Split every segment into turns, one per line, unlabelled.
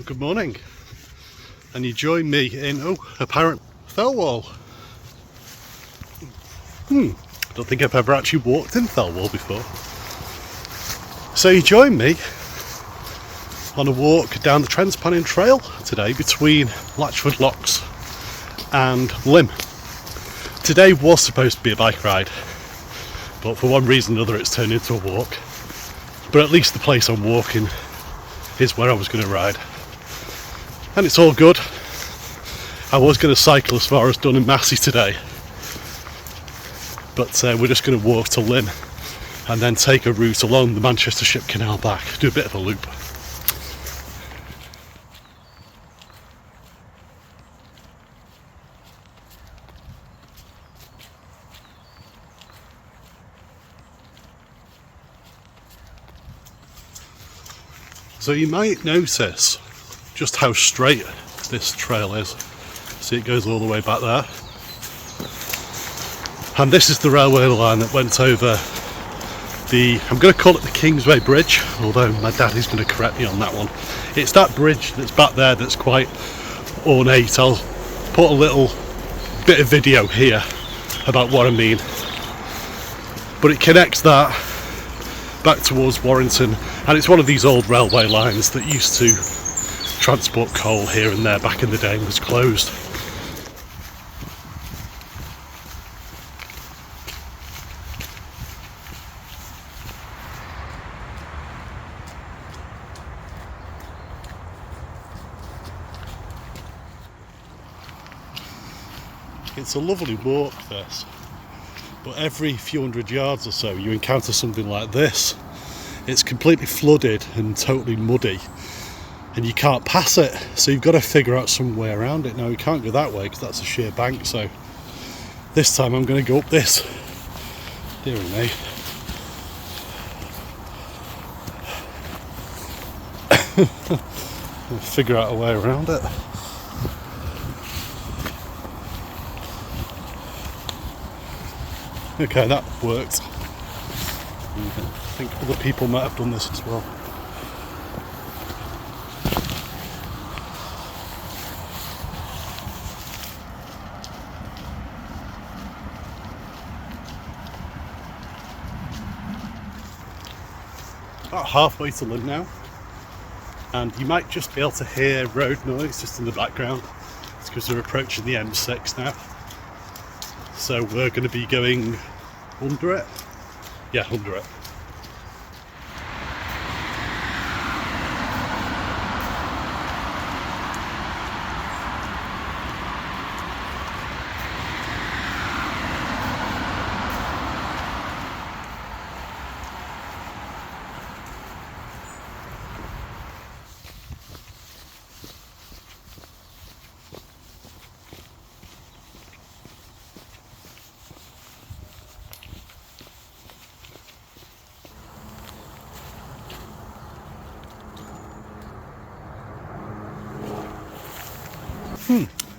Well, good morning, and you join me in apparent Thelwall. I don't think I've ever actually walked in Thelwall before. So you join me on a walk down the Trans Pennine Trail today between Latchford Locks and Lymm. Today was supposed to be a bike ride, but for one reason or another it's turned into a walk. But at least the place I'm walking is where I was going to ride. And it's all good. I was going to cycle as far as Dun and Massey today, but we're just going to walk to Lymm and then take a route along the Manchester Ship Canal back, do a bit of a loop. So you might notice just how straight this trail is. See, it goes all the way back there. And this is the railway line that went over I'm going to call it the Kingsway Bridge, although my daddy's going to correct me on that one. It's that bridge that's back there that's quite ornate. I'll put a little bit of video here about what I mean. But it connects that back towards Warrington, and it's one of these old railway lines that used to transport coal here and there back in the day and was closed. It's a lovely walk, this, but every few hundred yards or so you encounter something like this. It's completely flooded and totally muddy, and you can't pass it, so you've got to figure out some way around it. Now we can't go that way because that's a sheer bank, so this time I'm going to go up this. Dear me. Figure out a way around it. Okay, that worked. I think other people might have done this as well. About halfway to Lymm now, and you might just be able to hear road noise just in the background. It's because we're approaching the M6 now. So we're going to be going under it. Yeah, under it.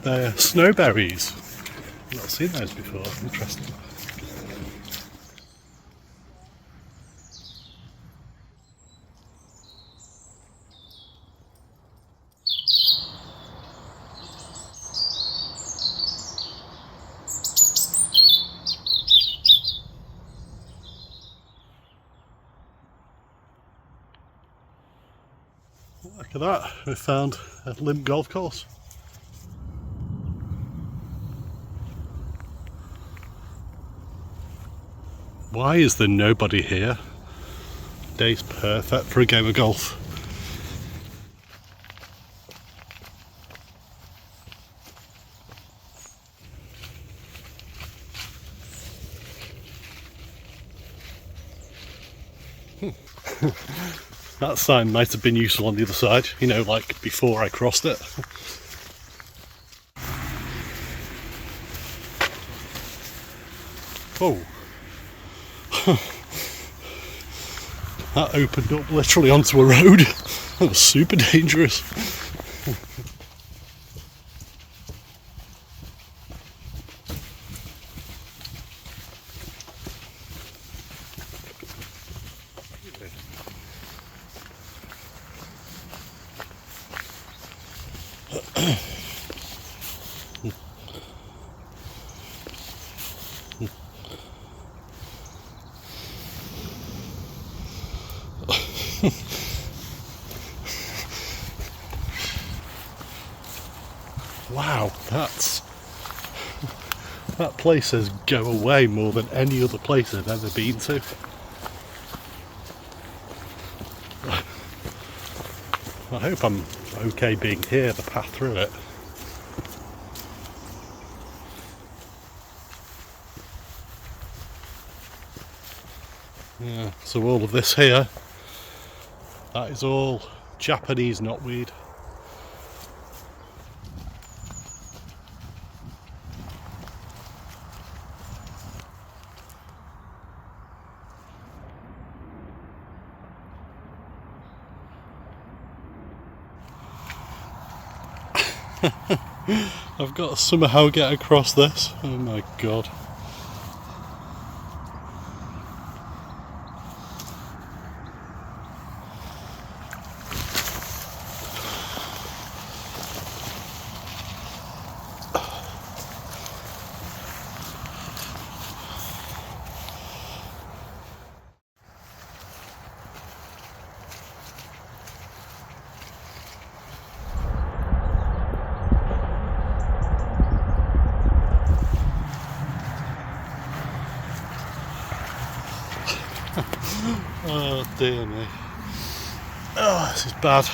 They're snowberries. I've not seen those before. Interesting. Look at that. We found a Lymm golf course. Why is there nobody here? Day's perfect for a game of golf. That sign might have been useful on the other side, you know, like before I crossed it. Oh. That opened up literally onto a road. That was super dangerous. Wow, that place says go away more than any other place I've ever been to. I hope I'm okay being here, the path through it. Yeah, so all of this here, that is all Japanese knotweed. I've got to somehow get across this. Oh my god. Oh dear me. Oh, this is bad.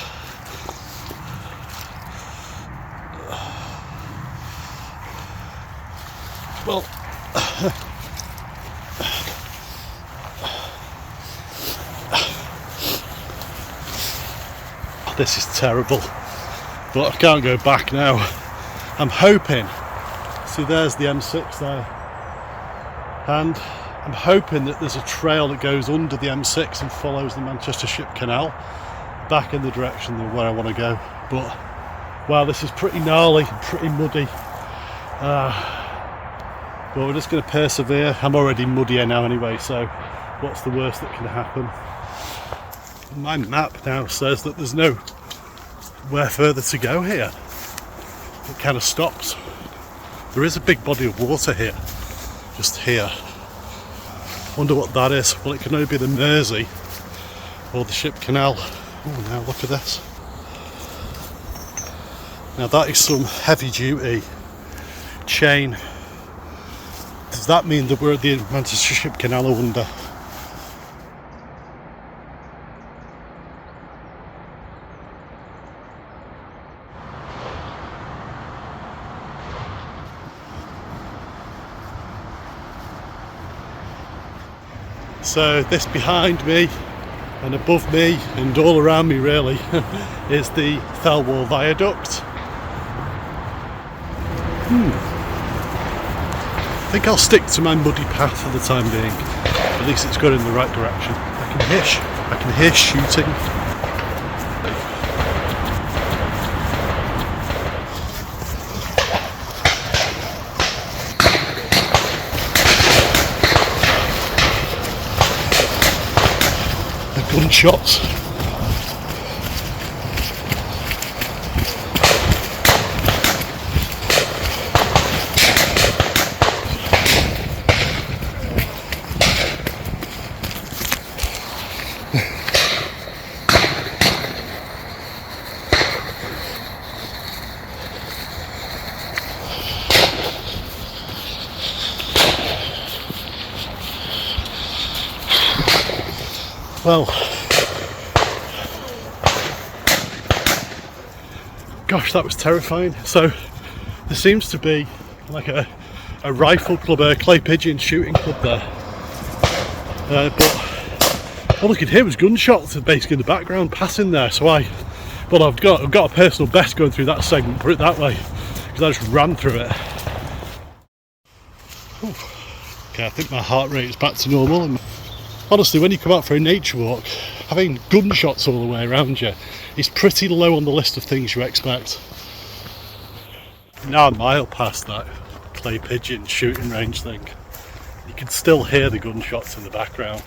Well, this is terrible, but I can't go back now. I'm hoping, see there's the M6 there, and I'm hoping that there's a trail that goes under the M6 and follows the Manchester Ship Canal back in the direction of where I want to go. But wow, this is pretty gnarly, pretty muddy. But we're just going to persevere. I'm already muddier now anyway, so what's the worst that can happen? My map now says that there's nowhere further to go here. It kind of stops. There is a big body of water here, just here. Wonder what that is. Well, it can only be the Mersey or the Ship Canal. Oh, now look at this. Now that is some heavy duty chain. Does that mean that we're at the Manchester Ship Canal, I wonder? So this behind me and above me and all around me really is the Thelwall Viaduct. I think I'll stick to my muddy path for the time being. At least it's going in the right direction. I can hear shooting. Gunshots. Well, gosh, that was terrifying. So there seems to be like a rifle club, a clay pigeon shooting club there, but all I could hear was gunshots basically in the background passing there. So I've got a personal best going through that segment, put it that way, because I just ran through it. Ooh. Okay, I think my heart rate is back to normal. And honestly, when you come out for a nature walk, having gunshots all the way around you is pretty low on the list of things you expect. Now a mile past that clay pigeon shooting range thing, you can still hear the gunshots in the background.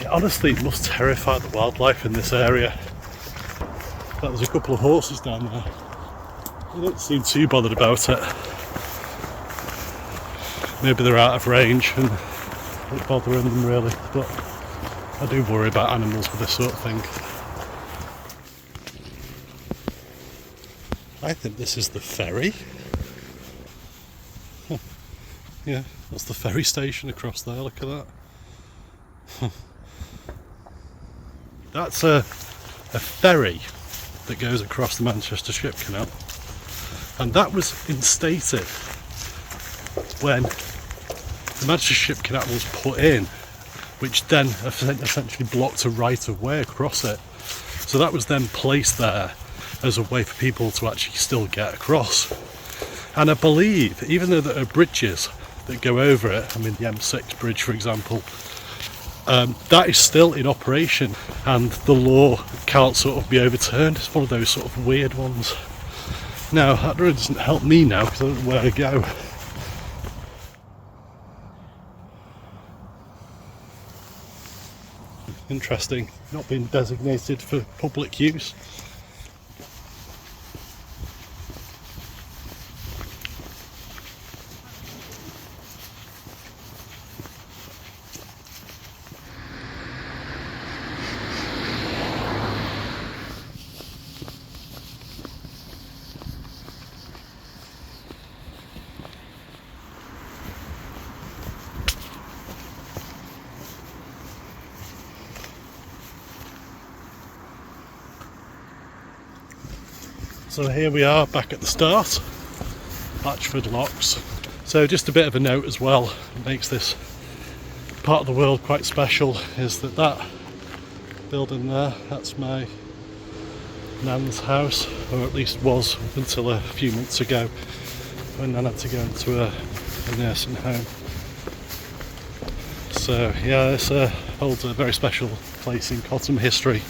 It honestly must terrify the wildlife in this area. There's a couple of horses down there. They don't seem too bothered about it. Maybe they're out of range and not bothering them really, but I do worry about animals with this sort of thing. I think this is the ferry. Huh. Yeah, that's the ferry station across there, look at that. Huh. That's a ferry that goes across the Manchester Ship Canal, and that was instated when the Manchester Ship Canal was put in, which then essentially blocked a right of way across it. So that was then placed there as a way for people to actually still get across. And I believe, even though there are bridges that go over it, I mean the M6 bridge for example, that is still in operation and the law can't sort of be overturned. It's one of those sort of weird ones. Now that really doesn't help me now because I don't know where to go. Interesting, not being designated for public use. So here we are back at the start, Latchford Locks. So just a bit of a note as well, that makes this part of the world quite special, is that that building there, that's my nan's house, or at least was up until a few months ago when Nan had to go into a nursing home. So yeah, this holds a very special place in Cottam history.